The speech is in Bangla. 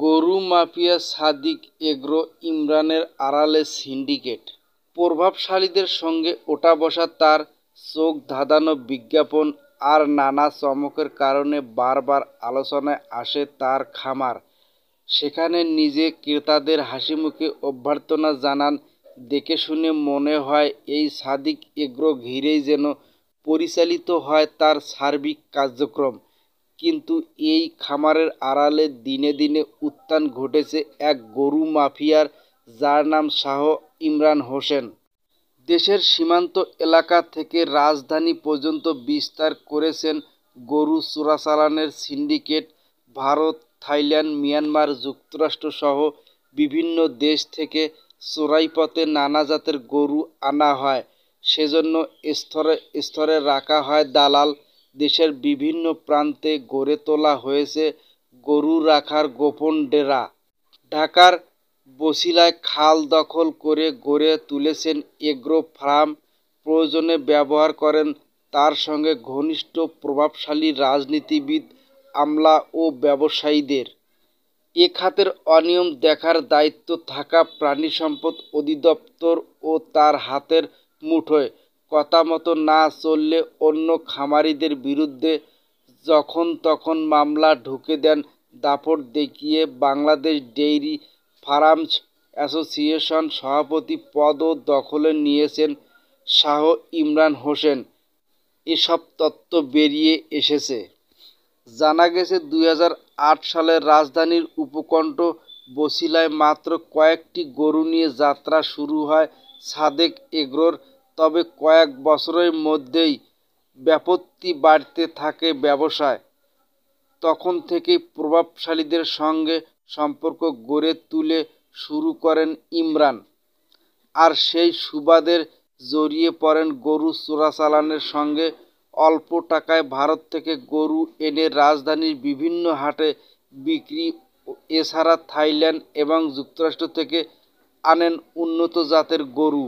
গরু মাফিয়া সাদিক এগ্রো ইমরানের আড়ালে সিন্ডিকেট। প্রভাবশালীদের সঙ্গে ওঠা বসা, তার চোখ ধাঁধানো বিজ্ঞাপন আর নানা চমকের কারণে বারবার আলোচনায় আসে তার খামার। সেখানে নিজে ক্রেতাদের হাসিমুখে অভ্যর্থনা জানান। দেখে শুনে মনে হয় এই সাদিক এগ্রো ঘিরেই যেন পরিচালিত হয় তার সার্বিক কার্যক্রম। কিন্তু এই খামারের আড়ালে দিনে দিনে উত্থান ঘটেছে এক গরু মাফিয়ার, যার নাম শাহ ইমরান হোসেন। দেশের সীমান্ত এলাকা থেকে রাজধানী পর্যন্ত বিস্তার করেছেন গরু চোরাচালানের সিন্ডিকেট। ভারত, থাইল্যান্ড, মিয়ানমার, যুক্তরাষ্ট্র সহ বিভিন্ন দেশ থেকে চোরাই পথে নানা জাতের গরু আনা হয়। সেজন্য স্তরে স্তরে রাখা হয় দালাল। দেশের বিভিন্ন প্রান্তে গড়ে তোলা হয়েছে গরু রাখার গোপন ডেরা। ঢাকার বছিলায় খাল দখল করে গড়ে তুলেছেন এগ্রো ফার্ম। প্রয়োজনে ব্যবহার করেন তার সঙ্গে ঘনিষ্ঠ প্রভাবশালী রাজনীতিবিদ, আমলা ও ব্যবসায়ীদের। এ খাতের অনিয়ম দেখার দায়িত্ব থাকা প্রাণিসম্পদ অধিদপ্তর ও তার হাতের মুঠোয়। কথা মতো না চললে অন্য খামারিদের বিরুদ্ধে যখন তখন মামলা ঠুকে দেন দাপট দেখিয়ে। বাংলাদেশ ডেইরি ফার্মার্স অ্যাসোসিয়েশন সভাপতি পদও দখলে নিয়েছেন শাহ ইমরান হোসেন। এসব তথ্য বেরিয়ে এসেছে। জানা গেছে ২০০৮ সালে রাজধানীর উপকণ্ঠ বছিলায় মাত্র কয়েকটি গরু নিয়ে যাত্রা শুরু হয় সাদেক এগ্রোর। তবে কয়েক বছরের মধ্যেই ব্যাপত্তি বাড়তে থাকে ব্যবসায়। তখন থেকেই প্রভাবশালীদের সঙ্গে সম্পর্ক গড়ে তুলে শুরু করেন ইমরান। আর সেই সুবাদে জড়িয়ে পড়েন গরু চোরাচালানের সঙ্গে। অল্প টাকায় ভারত থেকে গরু এনে রাজধানীর বিভিন্ন হাটে বিক্রি। এছাড়া থাইল্যান্ড এবং যুক্তরাষ্ট্র থেকে আনেন উন্নত জাতের গরু।